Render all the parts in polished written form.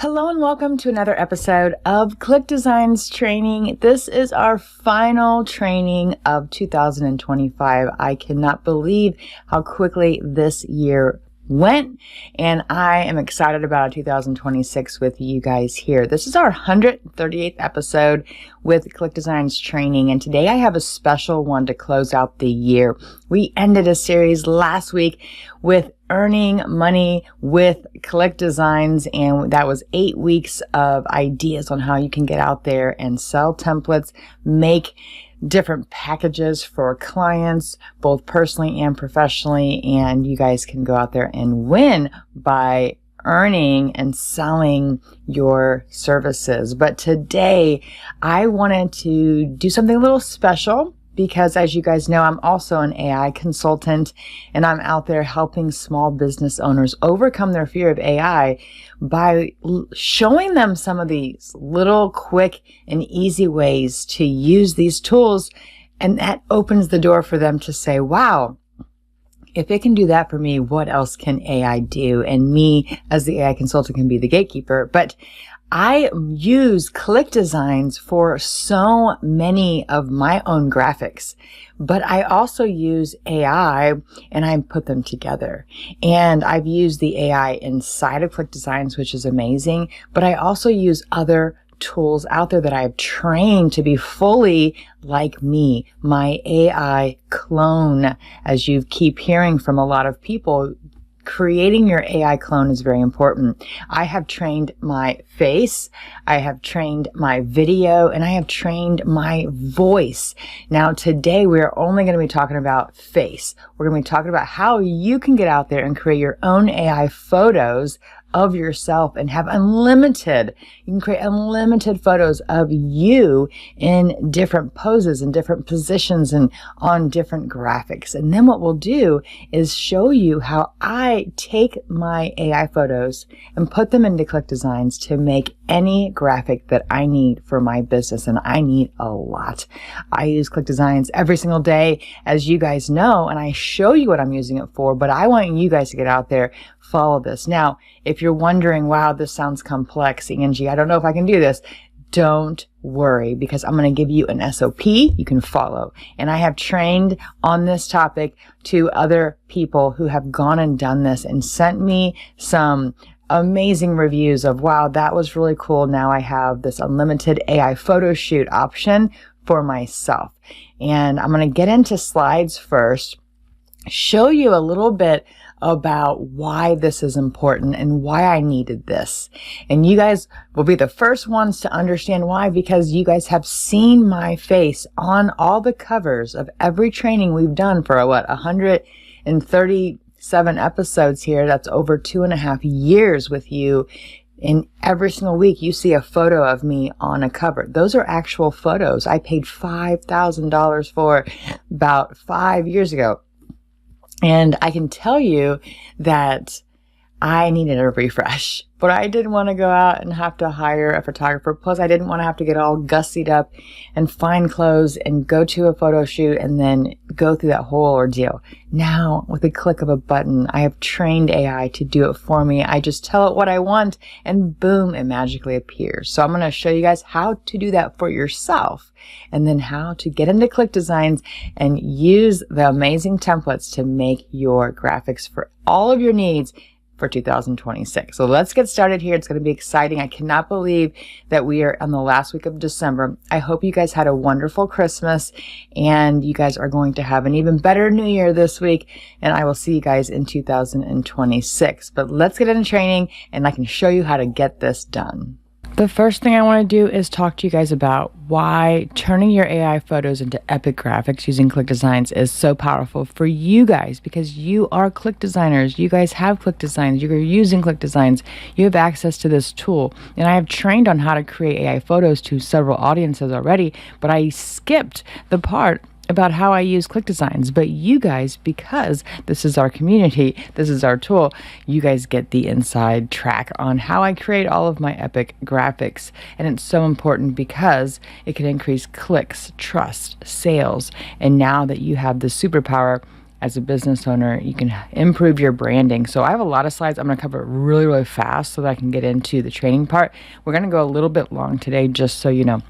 Hello and welcome to another episode of ClickDesigns training. This is our final training of 2025. I cannot believe how quickly this year went, and I am excited about 2026 with you guys here. This is our 138th episode with ClickDesigns training, and today I have a special one to close out the year. We ended a series last week with earning money with ClickDesigns, and that was 8 weeks of ideas on how you can get out there and sell templates, make different packages for clients, both personally and professionally, and you guys can go out there and win by earning and selling your services. But today I wanted to do something a little special because, as you guys know, I'm also an AI consultant, and I'm out there helping small business owners overcome their fear of AI by showing them some of these little quick and easy ways to use these tools. And that opens the door for them to say, wow, if it can do that for me, what else can AI do? And me as the AI consultant can be the gatekeeper. But I use ClickDesigns for so many of my own graphics, but I also use AI and I put them together. And I've used the AI inside of ClickDesigns, which is amazing, but I also use other tools out there that I've trained to be fully like me, my AI clone. As you keep hearing from a lot of people, creating your AI clone is very important. I have trained my face, I have trained my video, and I have trained my voice. Now today we're only going to be talking about face. We're going to be talking about how you can get out there and create your own AI photos of yourself and have unlimited. You can create unlimited photos of you in different poses and different positions and on different graphics. And then what we'll do is show you how I take my AI photos and put them into ClickDesigns to make any graphic that I need for my business. And I need a lot. I use ClickDesigns every single day, as you guys know, and I show you what I'm using it for, but I want you guys to get out there, follow this. Now, if you're wondering, wow, this sounds complex, Angie, I don't know if I can do this. Don't worry, because I'm going to give you an S.O.P you can follow. And I have trained on this topic to other people who have gone and done this and sent me some amazing reviews of, wow, that was really cool. Now I have this unlimited AI photo shoot option for myself. And I'm going to get into slides first, show you a little bit about why this is important and why I needed this. And you guys will be the first ones to understand why, because you guys have seen my face on all the covers of every training we've done for 137 episodes here. That's over 2.5 years with you. In every single week, you see a photo of me on a cover. Those are actual photos I paid $5,000 for about 5 years ago. And I can tell you that I needed a refresh, but I didn't want to go out and have to hire a photographer. Plus, I didn't want to have to get all gussied up and find clothes and go to a photo shoot and then go through that whole ordeal. Now, with a click of a button, I have trained AI to do it for me. I just tell it what I want and boom, it magically appears. So I'm going to show you guys how to do that for yourself, and then how to get into ClickDesigns and use the amazing templates to make your graphics for all of your needs for 2026. So let's get started here. It's going to be exciting. I cannot believe that we are on the last week of December. I hope you guys had a wonderful Christmas, and you guys are going to have an even better New Year this week, and I will see you guys in 2026. But let's get into training, and I can show you how to get this done. The first thing I want to do is talk to you guys about why turning your AI photos into epic graphics using ClickDesigns is so powerful for you guys, because you are Click Designers. You guys have ClickDesigns. You're using ClickDesigns. You have access to this tool. And I have trained on how to create AI photos to several audiences already, but I skipped the part about how I use ClickDesigns. But you guys, because this is our community, this is our tool, you guys get the inside track on how I create all of my epic graphics. And it's so important because it can increase clicks, trust, sales. And now that you have the superpower as a business owner, you can improve your branding. So I have a lot of slides. I'm going to cover it really, really fast so that I can get into the training part. We're going to go a little bit long today, just so you know.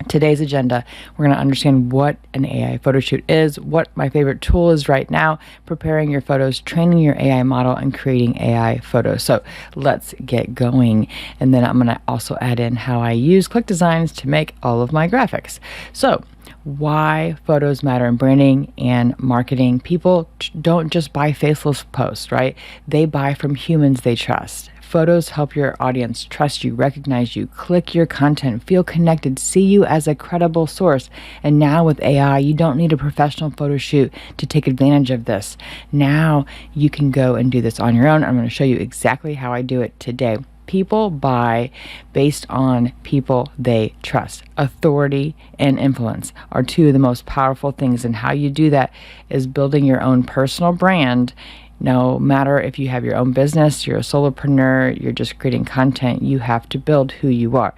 Today's agenda, we're going to understand what an AI photo shoot is, what my favorite tool is right now, preparing your photos, training your AI model, and creating AI photos. So let's get going. And then I'm going to also add in how I use ClickDesigns to make all of my graphics. So why photos matter in branding and marketing. People don't just buy faceless posts, right? They buy from humans they trust. Photos help your audience trust you, recognize you, click your content, feel connected, see you as a credible source. And now with AI, you don't need a professional photo shoot to take advantage of this. Now you can go and do this on your own. I'm going to show you exactly how I do it today. People buy based on people they trust. Authority and influence are two of the most powerful things. And how you do that is building your own personal brand. No matter if you have your own business, you're a solopreneur, you're just creating content, you have to build who you are.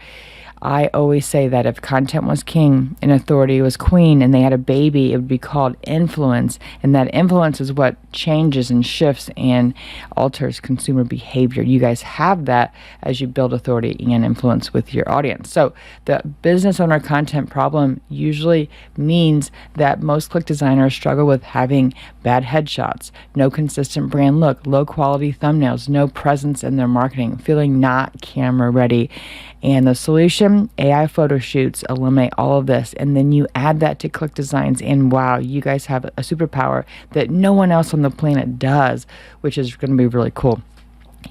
I always say that if content was king and authority was queen and they had a baby, it would be called influence. And that influence is what changes and shifts and alters consumer behavior. You guys have that as you build authority and influence with your audience. So the business owner content problem usually means that most click designers struggle with having bad headshots, no consistent brand look, low quality thumbnails, no presence in their marketing, feeling not camera ready. And the solution, AI photo shoots, eliminate all of this. And then you add that to ClickDesigns, and wow, you guys have a superpower that no one else on the planet does, which is going to be really cool.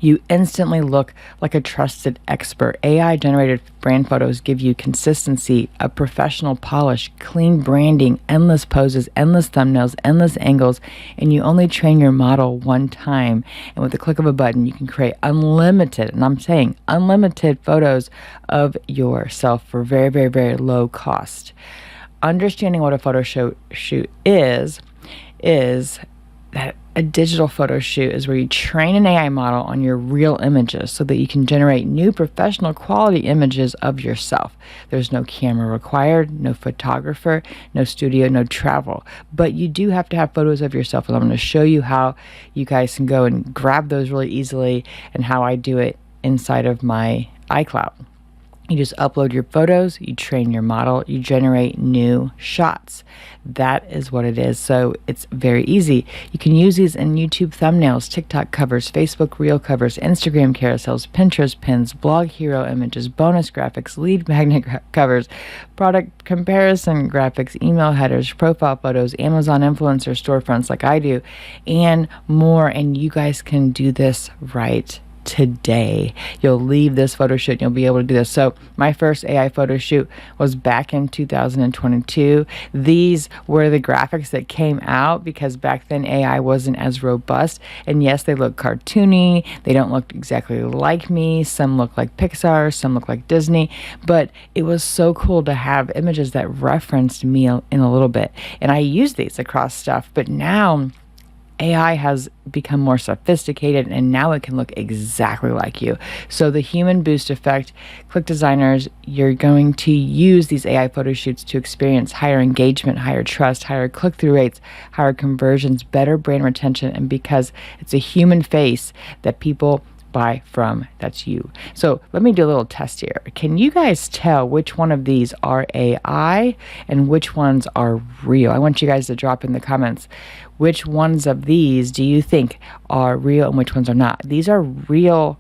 You instantly look like a trusted expert. AI-generated brand photos give you consistency, a professional polish, clean branding, endless poses, endless thumbnails, endless angles, and you only train your model one time. And with the click of a button, you can create unlimited, and I'm saying unlimited photos of yourself for very, very, very low cost. Understanding what a photo shoot is that a digital photo shoot is where you train an AI model on your real images so that you can generate new professional quality images of yourself. There's no camera required, no photographer, no studio, no travel. But you do have to have photos of yourself, and I'm going to show you how you guys can go and grab those really easily and how I do it inside of my iCloud. You just upload your photos, you train your model, you generate new shots. That is what it is. So it's very easy. You can use these in YouTube thumbnails, TikTok covers, Facebook Reel covers, Instagram carousels, Pinterest pins, blog hero images, bonus graphics, lead magnet covers, product comparison graphics, email headers, profile photos, Amazon influencer storefronts like I do, and more. And you guys can do this right today. You'll leave this photo shoot and you'll be able to do this. So my first AI photo shoot was back in 2022. These were the graphics that came out because back then AI wasn't as robust. And yes, they look cartoony. They don't look exactly like me. Some look like Pixar, some look like Disney, but it was so cool to have images that referenced me in a little bit. And I use these across stuff, but now AI has become more sophisticated, and now it can look exactly like you. So the human boost effect, click designers, you're going to use these AI photo shoots to experience higher engagement, higher trust, higher click-through rates, higher conversions, better brand retention, and because it's a human face that people buy from, that's you. So let me do a little test here. Can you guys tell which one of these are AI and which ones are real? I want you guys to drop in the comments which ones of these do you think are real and which ones are not. These are real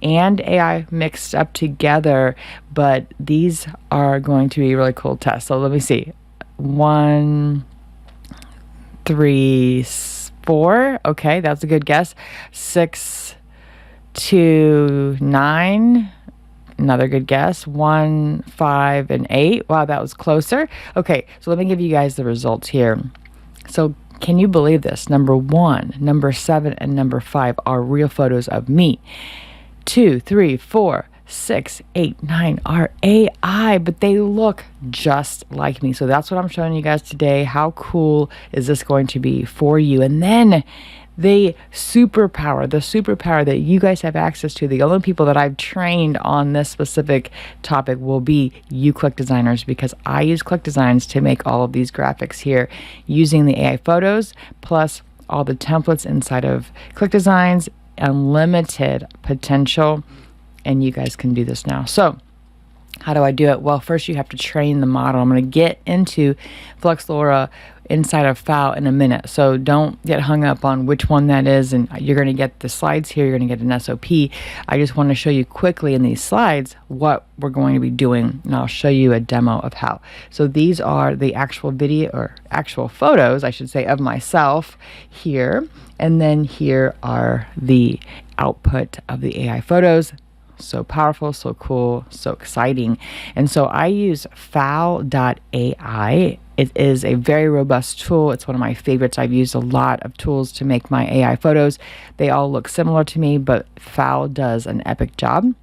and AI mixed up together, but these are going to be really cool tests. So let me see. 1, 3, 4. Okay, that's a good guess. 6 to 9. Another good guess. 1, 5, and 8. Wow, that was closer. Okay, so let me give you guys the results here. So can you believe this? Number 1, number 7, and number 5 are real photos of me. 2, 3, 4, 6, 8, 9 are AI, but they look just like me. So that's what I'm showing you guys today. How cool is this going to be for you? And then the superpower that you guys have access to, the only people that I've trained on this specific topic will be you Click Designers, because I use ClickDesigns to make all of these graphics here using the AI photos plus all the templates inside of ClickDesigns. Unlimited potential, and you guys can do this now. So how do I do it? Well, first you have to train the model. I'm going to get into FlexLoRa inside of File in a minute, so don't get hung up on which one that is, and you're going to get the slides here, you're going to get an S.O.P. I just want to show you quickly in these slides what we're going to be doing, and I'll show you a demo of how. So these are the actual video, or actual photos, I should say, of myself here, and then here are the output of the AI photos. So powerful, so cool, so exciting. And so I use foul.ai. It is a very robust tool. It's one of my favorites. I've used a lot of tools to make my AI photos. They all look similar to me, but Foul does an epic job.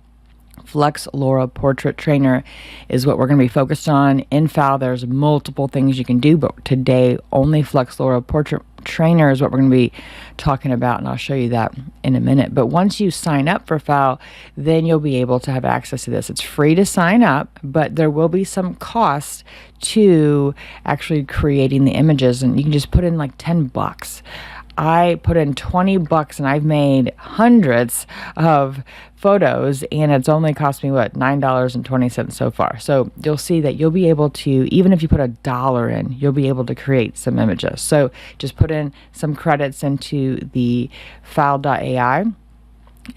FlexLoRa Portrait Trainer is what we're going to be focused on. In Foul, there's multiple things you can do, but today only FlexLoRa Portrait Trainer is what we're going to be talking about, and I'll show you that in a minute. But once you sign up for Foul, then you'll be able to have access to this. It's free to sign up, but there will be some cost to actually creating the images, and you can just put in like $10. I put in $20 and I've made hundreds of photos, and it's only cost me what, $9.20 so far. So you'll see that you'll be able to, even if you put $1 in, you'll be able to create some images. So just put in some credits into the foul.ai.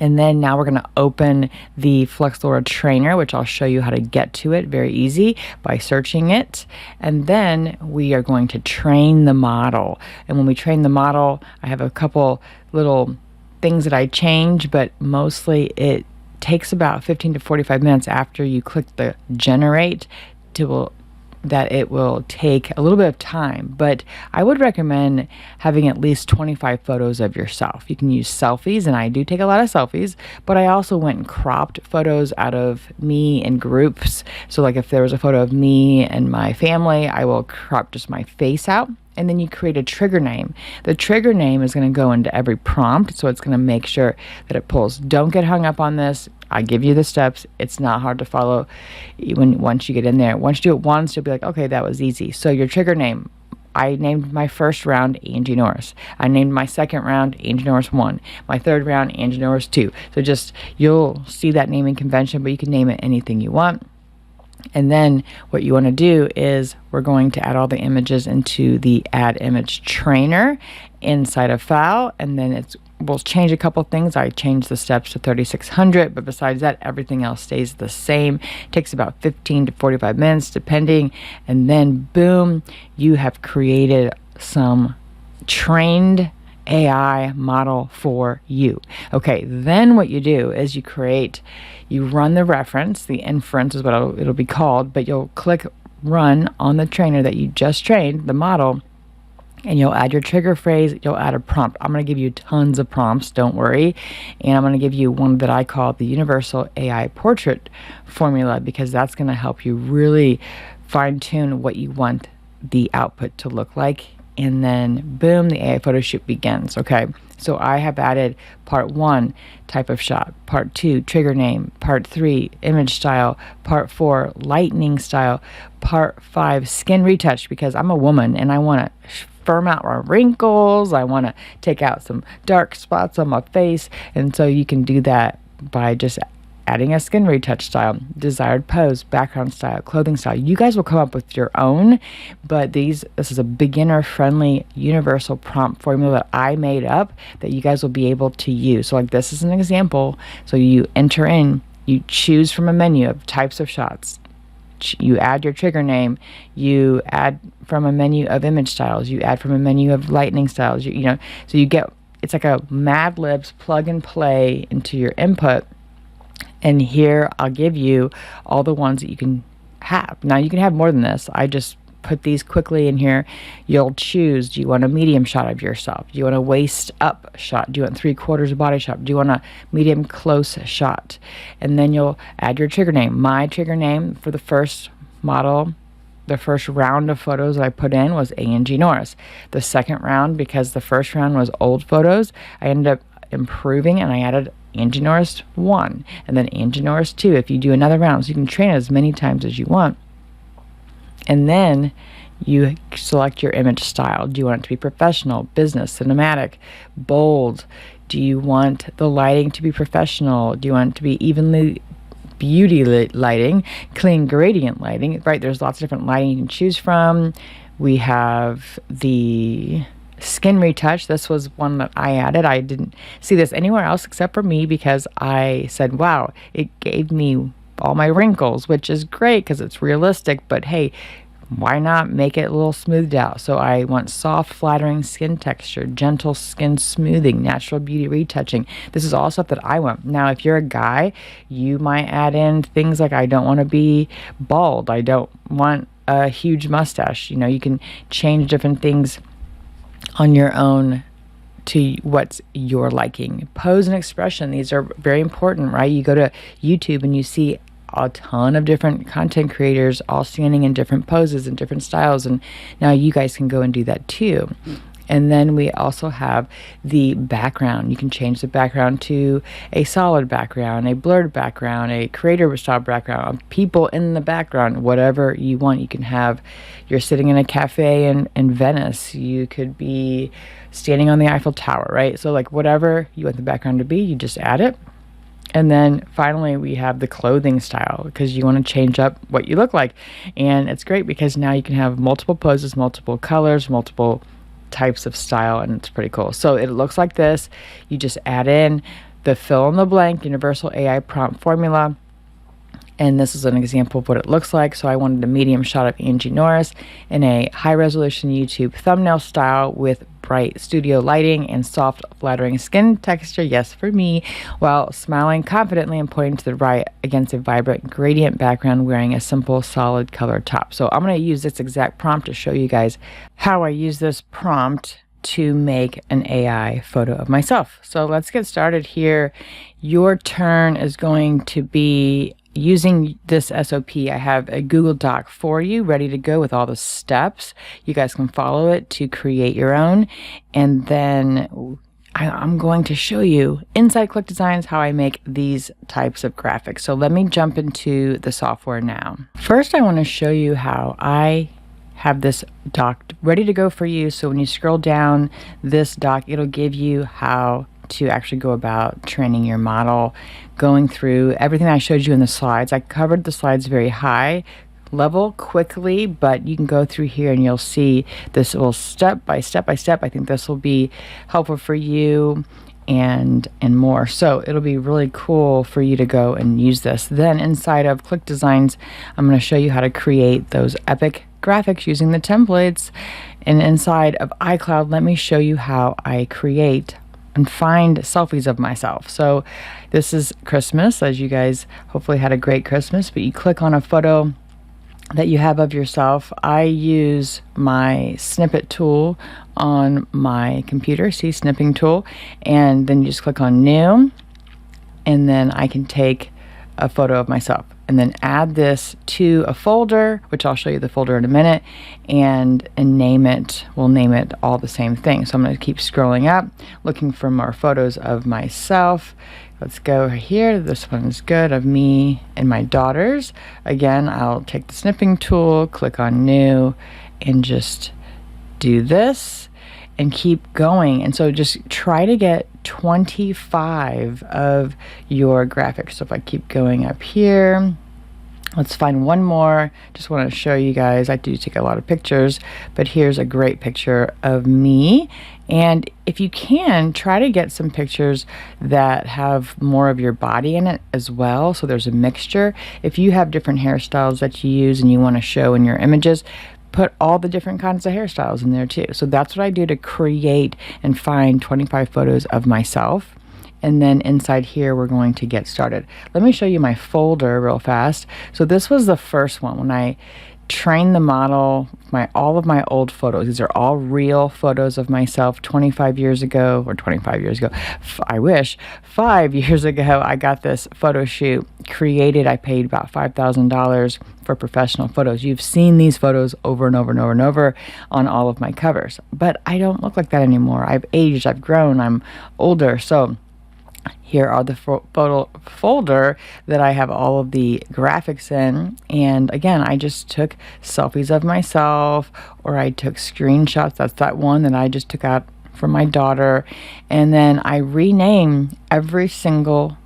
And then now we're going to open the FlexLoRa Trainer, which I'll show you how to get to it very easy by searching it. And then we are going to train the model. And when we train the model, I have a couple little things that I change, but mostly it takes about 15 to 45 minutes after you click the generate that it will take a little bit of time, but I would recommend having at least 25 photos of yourself. You can use selfies, and I do take a lot of selfies, but I also went and cropped photos out of me in groups. So like if there was a photo of me and my family, I will crop just my face out. And then you create a trigger name. The trigger name is going to go into every prompt, so it's going to make sure that it pulls. Don't get hung up on this. I give you the steps. It's not hard to follow once you get in there. Once you do it once, you'll be like, okay, that was easy. So your trigger name, I named my first round Angie Norris. I named my second round Angie Norris 1. My third round Angie Norris 2. So just, you'll see that naming convention, but you can name it anything you want. And then what you want to do is we're going to add all the images into the Add Image Trainer inside of File, and then we'll change a couple things. I changed the steps to 3600, but besides that, everything else stays the same. It takes about 15 to 45 minutes depending, and then boom, you have created some trained AI model for you. Okay, then what you do is you run the reference, the inference is what it'll be called, but you'll click run on the trainer that you just trained, the model, and you'll add your trigger phrase, you'll add a prompt. I'm going to give you tons of prompts, don't worry, and I'm going to give you one that I call the Universal AI Portrait Formula, because that's going to help you really fine-tune what you want the output to look like. And then boom, the AI photo shoot begins. Okay, so I have added part 1, type of shot, part 2, trigger name, part 3, image style, part 4, lightning style, part 5, skin retouch, because I'm a woman and I want to firm out my wrinkles, I want to take out some dark spots on my face, and so you can do that by just adding a skin retouch style, desired pose, background style, clothing style. You guys will come up with your own, but this is a beginner-friendly universal prompt formula that I made up that you guys will be able to use. So like this is an example. So you enter in, you choose from a menu of types of shots. You add your trigger name, you add from a menu of image styles, you add from a menu of lightning styles, so you get, it's like a MadLib's plug and play into your input. And here I'll give you all the ones that you can have. Now you can have more than this. I just put these quickly in here. You'll choose, do you want a medium shot of yourself? Do you want a waist up shot? Do you want 3/4 body shot? Do you want a medium close shot? And then you'll add your trigger name. My trigger name for the first model The first round of photos that I put in was Angie Norris. The second round, because the first round was old photos, I ended up improving and I added Angie Norris 1 and then Angie Norris 2 if you do another round. So you can train it as many times as you want. And then you select your image style. Do you want it to be professional, business, cinematic, bold? Do you want the lighting to be professional? Do you want it to be evenly beauty lighting, clean gradient lighting, right? There's lots of different lighting you can choose from. We have the skin retouch. This was one that I added. I didn't see this anywhere else except for me because I said, wow, it gave me all my wrinkles, which is great because it's realistic, but hey, why not make it a little smoothed out? So I want soft, flattering skin texture, gentle skin smoothing, natural beauty retouching. This is all stuff that I want. Now, if you're a guy, you might add in things like, I don't want to be bald. I don't want a huge mustache. You know, you can change different things on your own to what's your liking. Pose and expression. These are very important, right? You go to YouTube and you see a ton of different content creators all standing in different poses and different styles, and now you guys can go and do that too. And then we also have the background. You can change the background to a solid background, a blurred background, a creator style background, people in the background, whatever you want. You can have, you're sitting in a cafe in Venice. You could be standing on the Eiffel Tower, right? So like whatever you want the background to be, you just add it. And then finally, we have the clothing style because you want to change up what you look like. And it's great because now you can have multiple poses, multiple colors, multiple types of style, and it's pretty cool. So it looks like this. You just add in the fill in the blank universal AI prompt formula. And this is an example of what it looks like. So I wanted a medium shot of Angie Norris in a high resolution YouTube thumbnail style with bright studio lighting and soft flattering skin texture, yes for me, while smiling confidently and pointing to the right against a vibrant gradient background wearing a simple solid color top. So I'm going to use this exact prompt to show you guys how I use this prompt to make an AI photo of myself. So let's get started here. Your turn is going to be using this S.O.P. I have a Google Doc for you ready to go with all the steps. You guys can follow it to create your own. And then I'm going to show you inside ClickDesigns how I make these types of graphics. So let me jump into the software now. First, I want to show you how I have this doc ready to go for you. So when you scroll down this doc, it'll give you how to actually go about training your model, going through everything I showed you in the slides. I covered the slides very high level quickly, but you can go through here and you'll see this little step by step. I think this will be helpful for you and more. So it'll be really cool for you to go and use this. Then inside of ClickDesigns, I'm going to show you how to create those epic graphics using the templates. And inside of iCloud, let me show you how I create and find selfies of myself. So this is Christmas, as you guys hopefully had a great Christmas, but you click on a photo that you have of yourself. I use my snippet tool on my computer, see snipping tool, and then you just click on new, and then I can take a photo of myself and then add this to a folder, which I'll show you the folder in a minute, and name it. We'll name it all the same thing. So I'm going to keep scrolling up, looking for more photos of myself. Let's go here. This one's good, of me and my daughters. Again, I'll take the snipping tool, click on new, and just do this and keep going. And so just try to get 25 of your graphics. So if I keep going up here, let's find one more. Just want to show you guys, I do take a lot of pictures, but here's a great picture of me. And if you can, try to get some pictures that have more of your body in it as well. So there's a mixture. If you have different hairstyles that you use and you want to show in your images, put all the different kinds of hairstyles in there too. So that's what I do to create and find 25 photos of myself. And then inside here, we're going to get started. Let me show you my folder real fast. So this was the first one when I train the model, all of my old photos. These are all real photos of myself 25 years ago, or 25 years ago. I wish 5 years ago, I got this photo shoot created. I paid about $5,000 for professional photos. You've seen these photos over and over and over and over on all of my covers, but I don't look like that anymore. I've aged, I've grown, I'm older. So here are the photo folder that I have all of the graphics in. And again, I just took selfies of myself, or I took screenshots. That's that one that I just took out from my daughter. And then I rename every single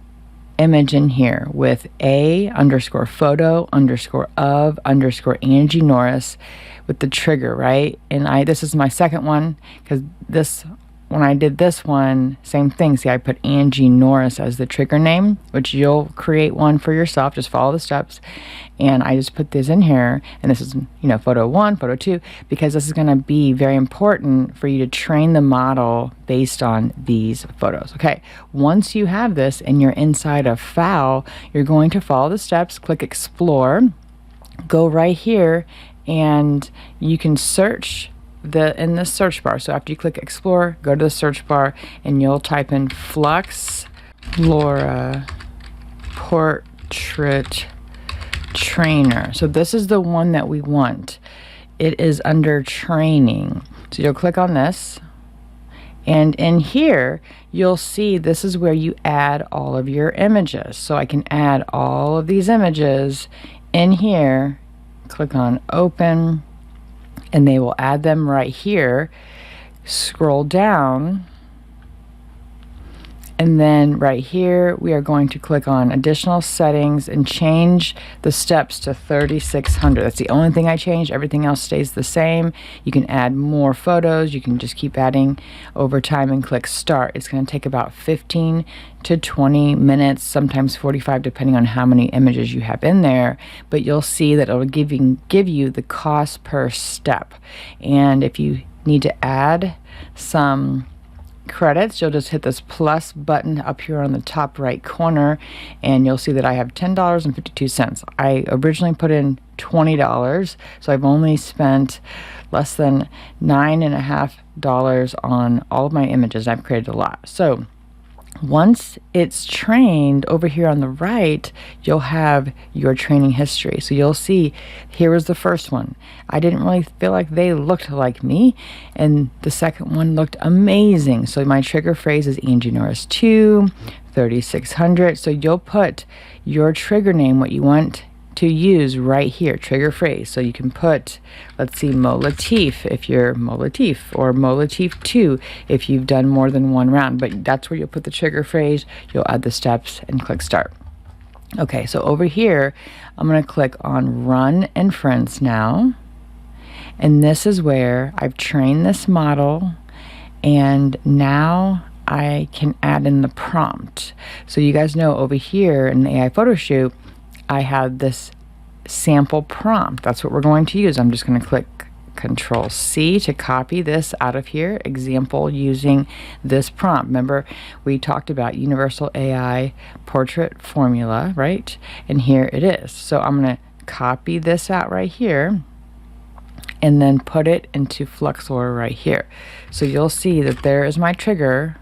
image in here with A_photo_of_Angie Norris with the trigger, right? And this is my second one, because when I did this one, same thing. See, I put Angie Norris as the trigger name, which you'll create one for yourself. Just follow the steps. And I just put this in here. And this is, photo 1, photo 2, because this is going to be very important for you to train the model based on these photos. Okay, once you have this and you're inside of File, you're going to follow the steps, click Explore, go right here, and you can search in the search bar. So after you click Explore, go to the search bar and you'll type in Flux Laura Portrait Trainer. So this is the one that we want. It is under Training. So you'll click on this, and in here you'll see this is where you add all of your images. So I can add all of these images in here. Click on Open, and they will add them right here. Scroll down, and then right here we are going to click on Additional Settings and change the steps to 3600. That's the only thing I changed. Everything else stays the same. You can add more photos. You can just keep adding over time and click Start. It's going to take about 15 to 20 minutes, sometimes 45, depending on how many images you have in there. But you'll see that it'll give you the cost per step. And if you need to add some credits, you'll just hit this plus button up here on the top right corner, and you'll see that I have $10.52. I originally put in $20, so I've only spent less than $9.50 on all of my images. I've created a lot. So once it's trained, over here on the right, you'll have your training history. So you'll see, here was the first one. I didn't really feel like they looked like me, and the second one looked amazing. So my trigger phrase is Angie Norris 2, 3600. So you'll put your trigger name, what you want to use right here, trigger phrase. So you can put, let's see, Mo Latif if you're Mo Latif, or Mo Latif 2 if you've done more than one round. But that's where you'll put the trigger phrase. You'll add the steps and click Start. Okay, so over here I'm going to click on Run Inference now, and this is where I've trained this model, and now I can add in the prompt. So you guys know over here in the AI photo shoot, I have this sample prompt. That's what we're going to use. I'm just going to click Control C to copy this out of here. Example using this prompt. Remember, we talked about Universal AI Portrait Formula, right? And here it is. So I'm going to copy this out right here and then put it into Fluxor right here. So you'll see that there is my trigger.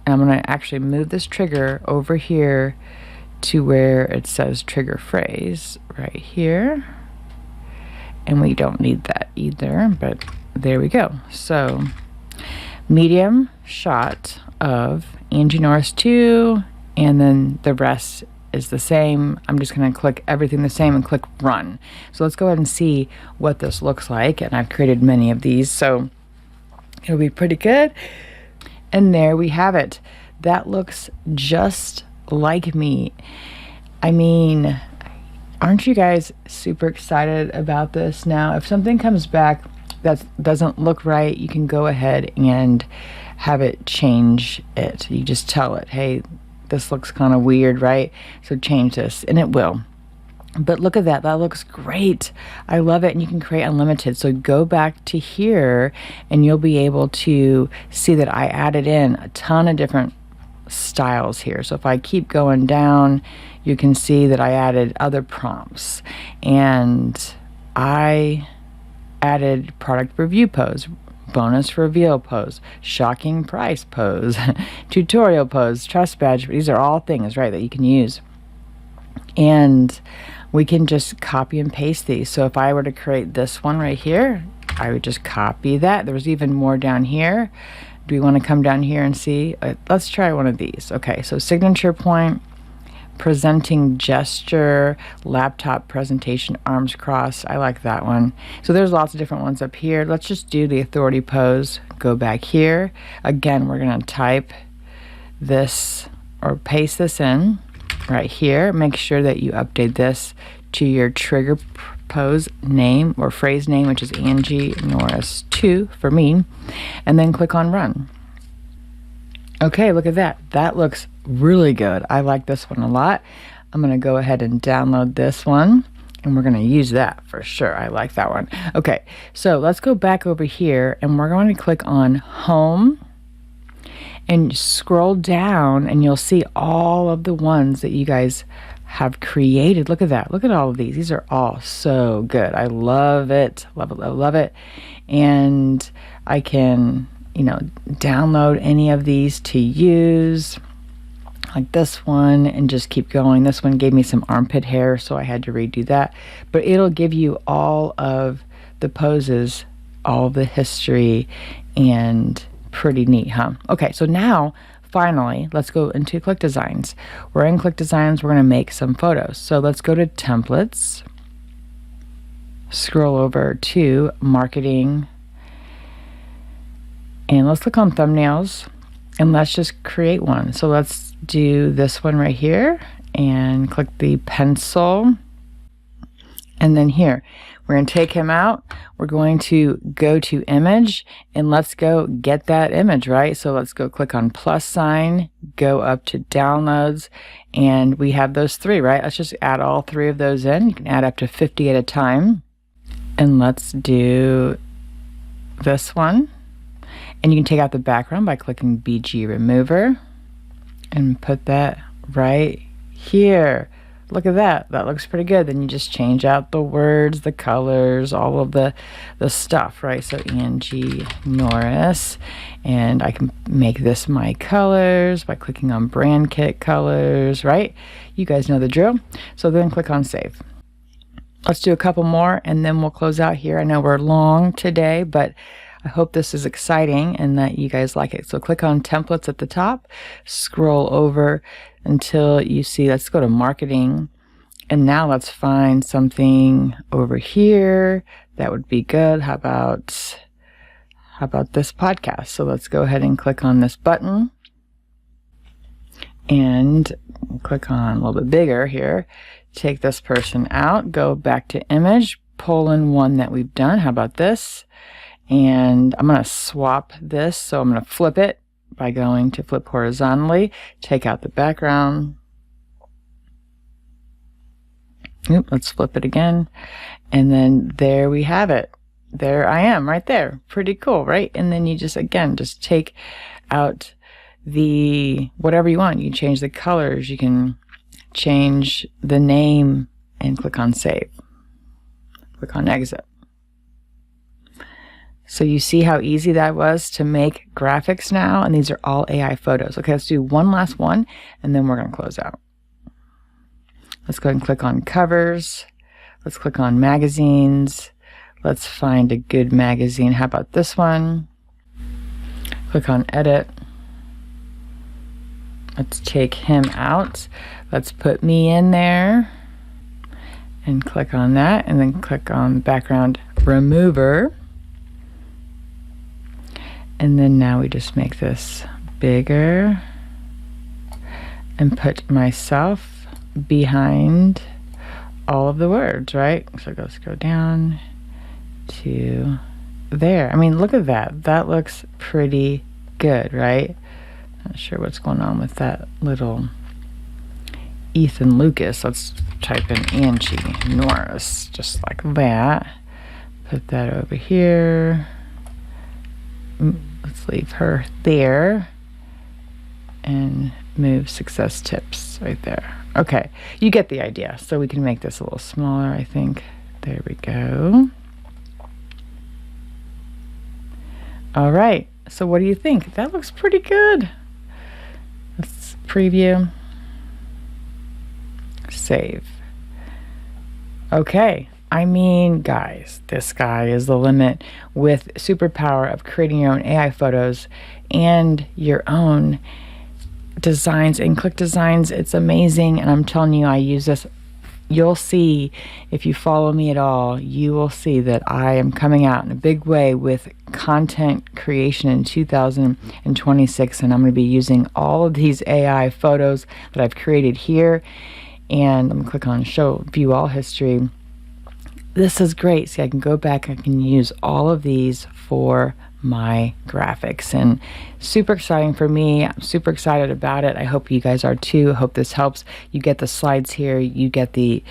And I'm going to actually move this trigger over here to where it says trigger phrase right here, and we don't need that either, but there we go. So medium shot of Angie Norris 2, and then the rest is the same. I'm just going to click everything the same and click Run. So let's go ahead and see what this looks like, and I've created many of these, so it'll be pretty good. And there we have it. That looks just like me. I mean, aren't you guys super excited about this? Now, if something comes back that doesn't look right, you can go ahead and have it change it. You just tell it, hey, this looks kind of weird, right? So change this, and it will. But look at that. That looks great. I love it. And you can create unlimited. So go back to here and you'll be able to see that I added in a ton of different styles here. So if I keep going down, you can see that I added other prompts, and I added product review pose, bonus reveal pose, shocking price pose, tutorial pose, trust badge. These are all things, right, that you can use. And we can just copy and paste these. So if I were to create this one right here, I would just copy that. There's even more down here. Do we want to come down here and see? Let's try one of these. Okay, so signature point, presenting gesture, laptop presentation, arms crossed. I like that one. So there's lots of different ones up here. Let's just do the authority pose. Go back here. Again, we're going to type this or paste this in right here. Make sure that you update this to your trigger pose name or phrase name, which is Angie Norris 2 for me, and then click on run. Okay, look at that. That looks really good. I like this one a lot. I'm going to go ahead and download this one, and we're going to use that for sure. I like that one. Okay, so let's go back over here, and we're going to click on home and scroll down, and you'll see all of the ones that you guys have created. Look at that. Look at all of these. These are all so good. I love it. Love it, love, love it. And I can, download any of these to use, like this one, and just keep going. This one gave me some armpit hair, so I had to redo that. But it'll give you all of the poses, all of the history, and pretty neat, huh? Okay, so now finally, let's go into ClickDesigns. We're in ClickDesigns. We're going to make some photos. So let's go to templates, scroll over to marketing, and let's click on thumbnails, and let's just create one. So let's do this one right here and click the pencil. And then here, we're going to take him out. We're going to go to image, and let's go get that image, right? So let's go click on plus sign, go up to downloads, and we have those three, right? Let's just add all three of those in. You can add up to 50 at a time. And let's do this one. And you can take out the background by clicking BG remover and put that right here. Look at that. That looks pretty good. Then you just change out the words, the colors, all of the stuff, right? So Angie Norris, and I can make this my colors by clicking on brand kit colors, right? You guys know the drill. So then click on save. Let's do a couple more and then we'll close out here. I know we're long today, but I hope this is exciting and that you guys like it. So click on templates at the top, scroll over until you see, let's go to marketing. And now let's find something over here that would be good. How about this podcast? So let's go ahead and click on this button and click on a little bit bigger here. Take this person out, go back to image, pull in one that we've done. How about this? And I'm going to swap this. So I'm going to flip it by going to flip horizontally, take out the background. Let's flip it again. And then there we have it. There I am right there. Pretty cool, right? And then you just, again, just take out the whatever you want. You can change the colors. You can change the name and click on save. Click on exit. So you see how easy that was to make graphics now, and these are all AI photos. Okay, let's do one last one, and then we're going to close out. Let's go ahead and click on covers. Let's click on magazines. Let's find a good magazine. How about this one? Click on edit. Let's take him out. Let's put me in there and click on that, and then click on background remover. And then now we just make this bigger and put myself behind all of the words, right? So let's go down to there. I mean, look at that. That looks pretty good, right? Not sure what's going on with that little Ethan Lucas. Let's type in Angie Norris, just like that. Put that over here. Let's leave her there and move success tips right there. Okay, you get the idea. So we can make this a little smaller, I think. There we go. All right. So what do you think? That looks pretty good. Let's preview. Save. Okay. I mean, guys, the sky is the limit with superpower of creating your own AI photos and your own designs in ClickDesigns. It's amazing, and I'm telling you, I use this. You'll see, if you follow me at all, you will see that I am coming out in a big way with content creation in 2026, and I'm going to be using all of these AI photos that I've created here, and I'm going to click on Show View All History. This is great. See, I can go back, I can use all of these for my graphics, and super exciting for me. I'm super excited about it. I hope you guys are too. I hope this helps. You get the slides here, you get the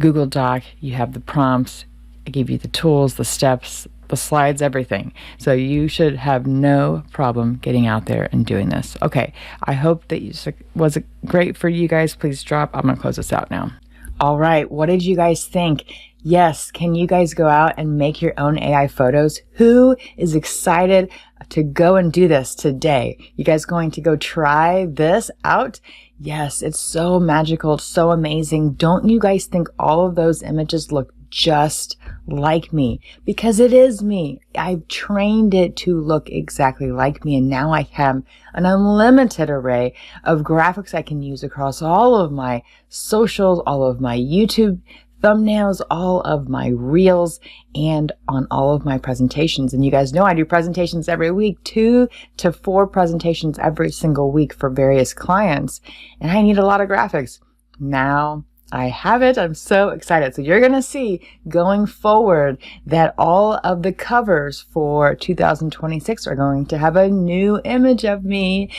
Google Doc, you have the prompts, I gave you the tools, the steps, the slides, everything. So you should have no problem getting out there and doing this. Okay, I hope that was great for you guys. Please drop. I'm gonna close this out now. All right, what did you guys think? Yes, can you guys go out and make your own AI photos? Who is excited to go and do this today? You guys going to go try this out? Yes, it's so magical, it's so amazing. Don't you guys think all of those images look just like me? Because it is me. I've trained it to look exactly like me, and now I have an unlimited array of graphics I can use across all of my socials, all of my YouTube thumbnails, all of my reels, and on all of my presentations. And you guys know I do presentations every week, 2 to 4 presentations every single week for various clients, and I need a lot of graphics. Now I have it. I'm so excited. So you're going to see going forward that all of the covers for 2026 are going to have a new image of me.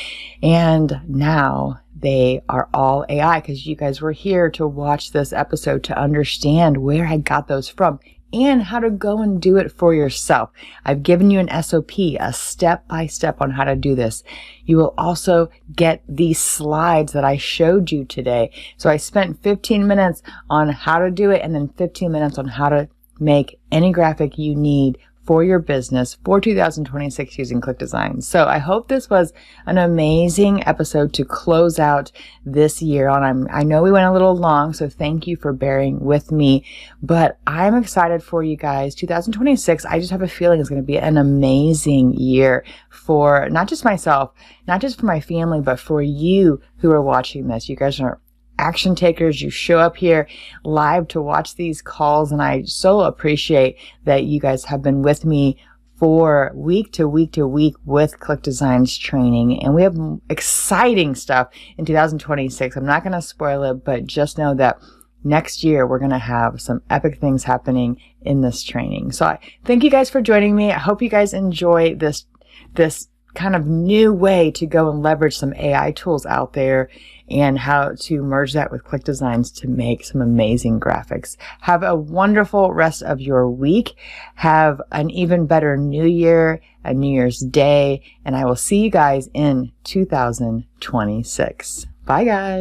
And now they are all AI, because you guys were here to watch this episode to understand where I got those from and how to go and do it for yourself. I've given you an S.O.P, a step-by-step on how to do this. You will also get these slides that I showed you today. So I spent 15 minutes on how to do it, and then 15 minutes on how to make any graphic you need for your business for 2026 using ClickDesigns. So I hope this was an amazing episode to close out this year on. I know we went a little long, so thank you for bearing with me, but I'm excited for you guys. 2026, I just have a feeling it's going to be an amazing year for not just myself, not just for my family, but for you who are watching this. You guys are action takers. You show up here live to watch these calls, and I so appreciate that you guys have been with me for week to week to week with ClickDesigns training, and we have exciting stuff in 2026. I'm not going to spoil it, but just know that next year we're going to have some epic things happening in this training. So I thank you guys for joining me. I hope you guys enjoy this kind of new way to go and leverage some AI tools out there, and how to merge that with ClickDesigns to make some amazing graphics. Have a wonderful rest of your week. Have an even better New Year, a New Year's Day, and I will see you guys in 2026. Bye, guys.